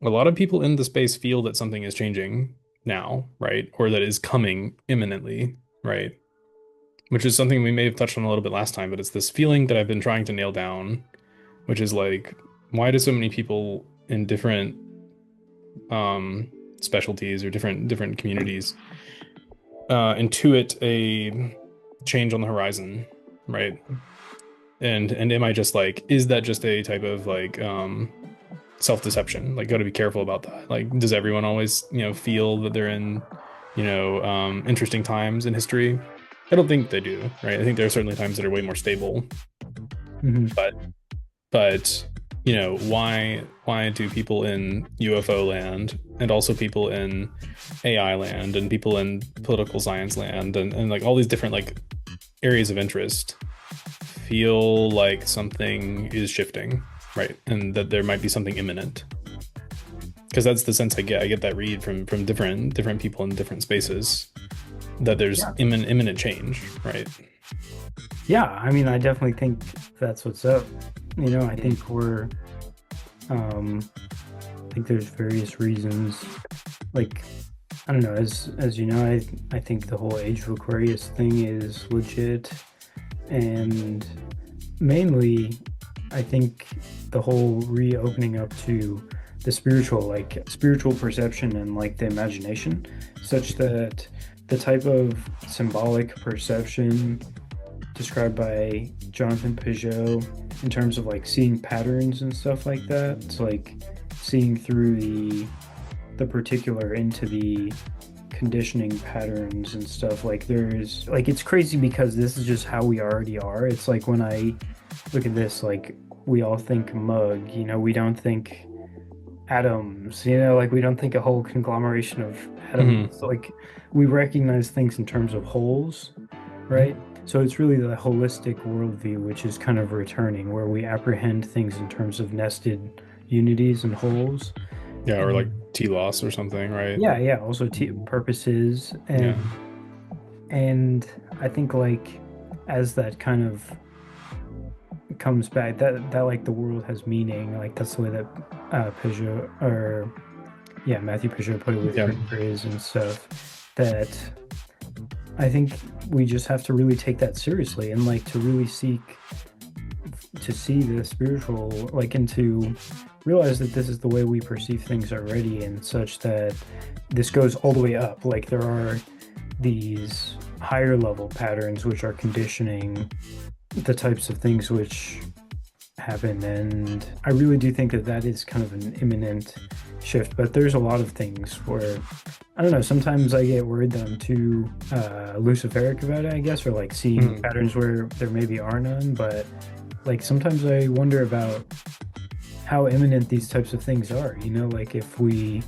a lot of people in the space feel that something is changing now, right? Or that is coming imminently, right? Which is something we may have touched on a little bit last time, but it's this feeling that I've been trying to nail down, which is like, why do so many people in different um specialties or different communities intuit a change on the horizon, right? And am I just like, is that just a type of like self-deception? Like, got to be careful about that. Like, does everyone always, feel that they're in, interesting times in history? I don't think they do, right? I think there are certainly times that are way more stable, Hmm. but but why do people in UFO land and also people in AI land and people in political science land and like all these different like areas of interest feel like something is shifting, right? And that there might be something imminent. Because that's the sense I get. I get that read from different people in different spaces that there's Yeah. imminent change, right? Yeah, I mean, I definitely think that's what's up. I think um, I think there's various reasons. Like, I don't know, as you know, I think the whole Age of Aquarius thing is legit, and mainly, I think the whole reopening up to the spiritual, like spiritual perception and like the imagination, such that the type of symbolic perception described by Jonathan Peugeot in terms of like seeing patterns and stuff like that. It's like seeing through the particular into the conditioning patterns and stuff. Like there's like it's crazy because this is just how we already are. It's like when I look at this, like we all think mug, we don't think atoms, like we don't think a whole conglomeration of atoms. Hmm. Like we recognize things in terms of wholes, right? So it's really the holistic worldview which is kind of returning, where we apprehend things in terms of nested unities and wholes. Yeah, or like And T loss or something, right? yeah, yeah, also purposes Yeah. and I think like as that kind of comes back, that like the world has meaning, like that's the way that Peugeot or yeah, Matthew Peugeot put it with Yeah. Grays and stuff. That I think we just have to really take that seriously and like to really seek to see the spiritual, like, and to realize that this is the way we perceive things already, and such that this goes all the way up. Like, there are these higher level patterns which are conditioning the types of things which happen. And I really do think that that is kind of an imminent shift. But there's a lot of things where I don't know. Sometimes I get worried that I'm too luciferic about it, I guess, or like seeing Mhm. patterns where there maybe are none. But like sometimes I wonder about how imminent these types of things are. Like if we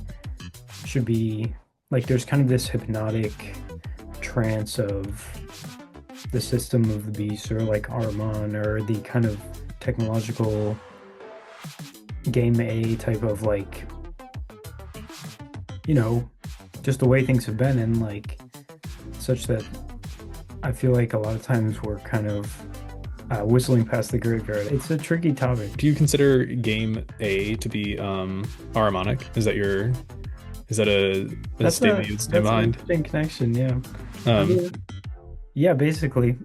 should be like there's kind of this hypnotic trance of the system of the beast, or like Armon, or the kind of technological game A type of like, you know, just the way things have been, and like such that I feel like a lot of times we're kind of whistling past the graveyard. It's a tricky topic. Do you consider game A to be harmonic? Is that a statement you'd stand That's an behind? interesting connection. Yeah, I Um, mean, yeah, basically.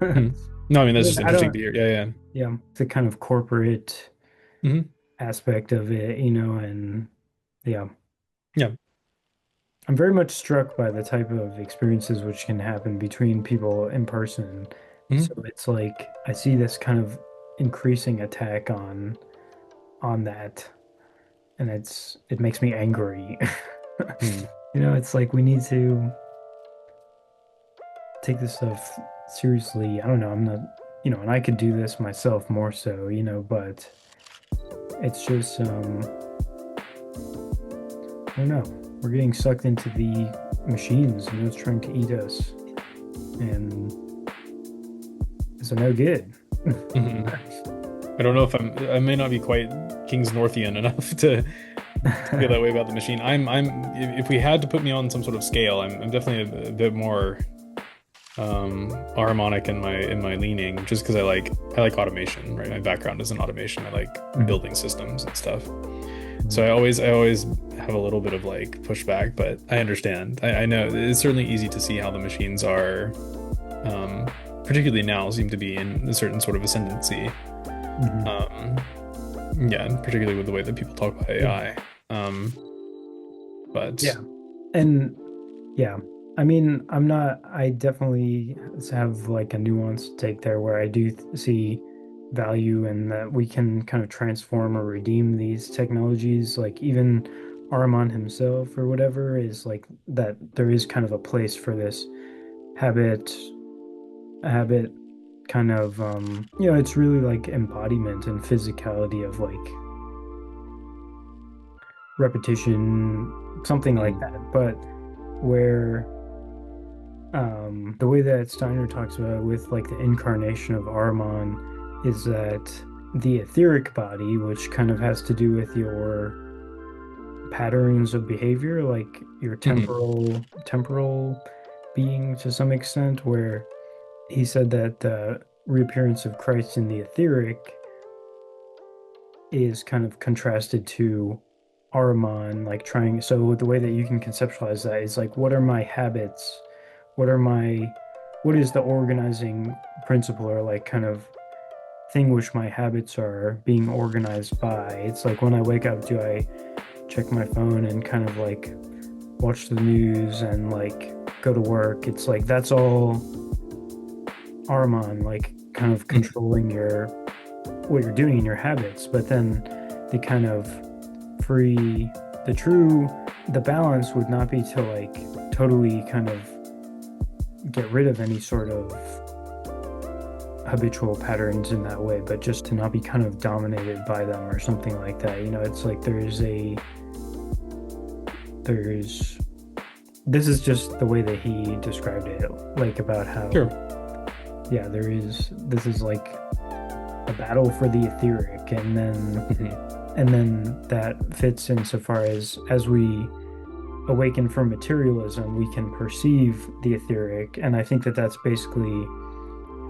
I hmm. No, I mean that's mean, just I interesting don't. to hear. Yeah, Yeah, the kind of corporate yeah. aspect of it, and yeah, Yeah. I'm very much struck by the type of experiences which can happen between people in person. So Hmm. it's like I see this kind of increasing attack on that, and it makes me angry. Hmm. It's like we need to take this stuff seriously. I don't know, I'm not, and I could do this myself more so, but it's just I don't know. We're getting sucked into the machines, it's trying to eat us. And it's a no good. Hmm. I don't know if I may not be quite King's Northian enough to feel that way about the machine. If we had to put me on some sort of scale, I'm definitely a bit more harmonic in my leaning, just because I like automation, right? My background is in automation. I like Mhm. building systems and stuff. So I always have a little bit of like pushback, but I understand. I know it's certainly easy to see how the machines are, um, particularly now, seem to be in a certain sort of ascendancy. Mhm. Um, yeah, and particularly with the way that people talk about Yeah. AI. But Yeah. And yeah, I mean, I definitely have like a nuanced take there where I do see value in that we can kind of transform or redeem these technologies. Like even Armand himself or whatever is like that there is kind of a place for this habit, habit kind of, it's really like embodiment and physicality of like repetition, something like mm, that. But where the way that Steiner talks about it with like the incarnation of Ahriman is that the etheric body, which kind of has to do with your patterns of behavior, like your mhm, temporal being to some extent, where he said that the reappearance of Christ in the etheric is kind of contrasted to Ahriman, like trying. So the way that you can conceptualize that is like, what are my habits? What are my, what is the organizing principle or like kind of thing which my habits are being organized by? It's like when I wake up, do I check my phone and kind of like watch the news and like go to work? It's like that's all Ahriman, like kind of mhm. controlling your what you're doing in your habits, but then the kind of free, the true, the balance would not be to like totally kind of get rid of any sort of habitual patterns in that way, but just to not be kind of dominated by them or something like that. It's like there's, this is just the way that he described it, like about how, Sure. yeah, this is like a battle for the etheric, Mhm. and then that fits insofar as we awaken from materialism, we can perceive the etheric, and I think that that's basically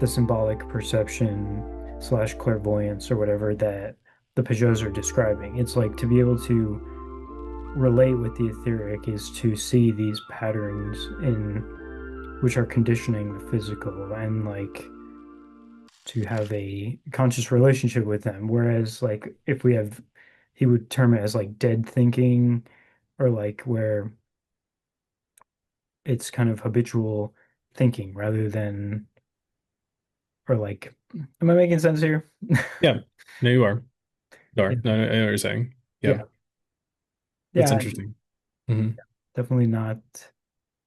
the symbolic perception slash clairvoyance or whatever that the Pageaus are describing. It's like to be able to relate with the etheric is to see these patterns in which are conditioning the physical and like to have a conscious relationship with them. Whereas, like, if we have, he would term it as like dead thinking, or like where it's kind of habitual thinking rather than, or like, am I making sense here? Yeah. No, you are. You Yeah, are. No, I know what you're saying. Yeah. yeah, That's yeah, interesting. Hmm. definitely not.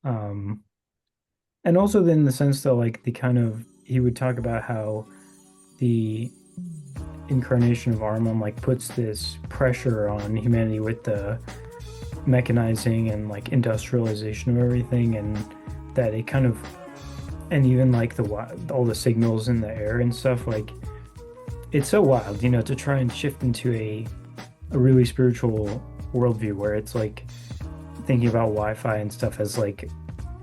Um, and also in the sense that like the kind of, he would talk about how the incarnation of Armon like puts this pressure on humanity with the mechanizing and like industrialization of everything, and that it kind of, and even like all the signals in the air and stuff, like it's so wild, to try and shift into a really spiritual worldview where it's like thinking about Wi-Fi and stuff as like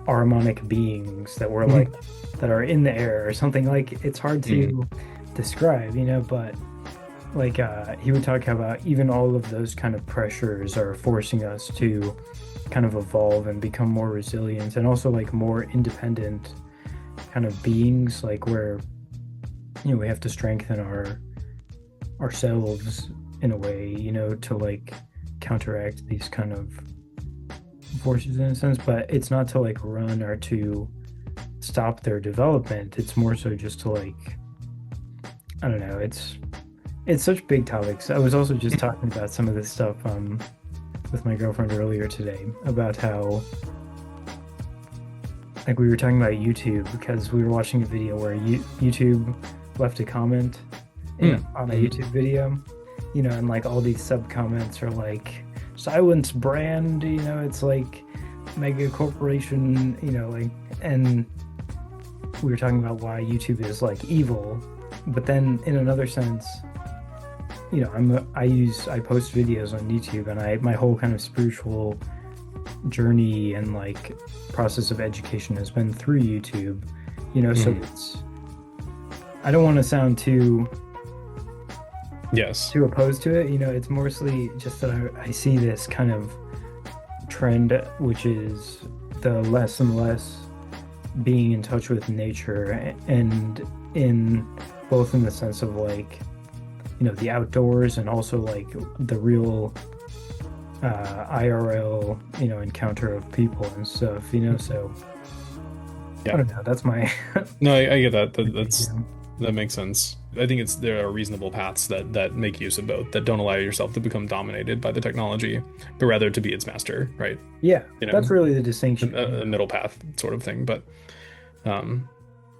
harmonic beings that were like Hmm. that are in the air or something. Like it's hard Mm. to describe, but like he would talk about even all of those kind of pressures are forcing us to kind of evolve and become more resilient and also like more independent kind of beings, like where we have to strengthen ourselves in a way, to like counteract these kind of forces in a sense, but it's not to like run or to stop their development. It's more so just to like, I don't know, it's such big topics. I was also just talking about some of this stuff with my girlfriend earlier today about how like we were talking about YouTube because we were watching a video where YouTube left a comment Mm. on a Mhm. YouTube video, and like all these sub comments are like silence brand, it's like mega corporation, like, and we were talking about why YouTube is like evil, but then in another sense, I post videos on YouTube, and my whole kind of spiritual journey and like process of education has been through YouTube, so Mhm. I don't want to sound too Yes. too opposed to it. It's mostly just that I see this kind of trend, which is the less and less being in touch with nature, and in both in the sense of like, the outdoors, and also like the real IRL, encounter of people and stuff. So I Yeah. don't know. That's my No, I get that. yeah. That makes sense. I think there are reasonable paths that make use of both, that don't allow yourself to become dominated by the technology, but rather to be its master, right? Yeah, You that's know, really the distinction. a middle path sort of thing. But um,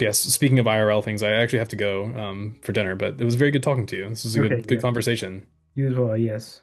yes, speaking of IRL things, I actually have to go for dinner, but it was very good talking to you. This was a Okay, good yeah. conversation. You as well, yes.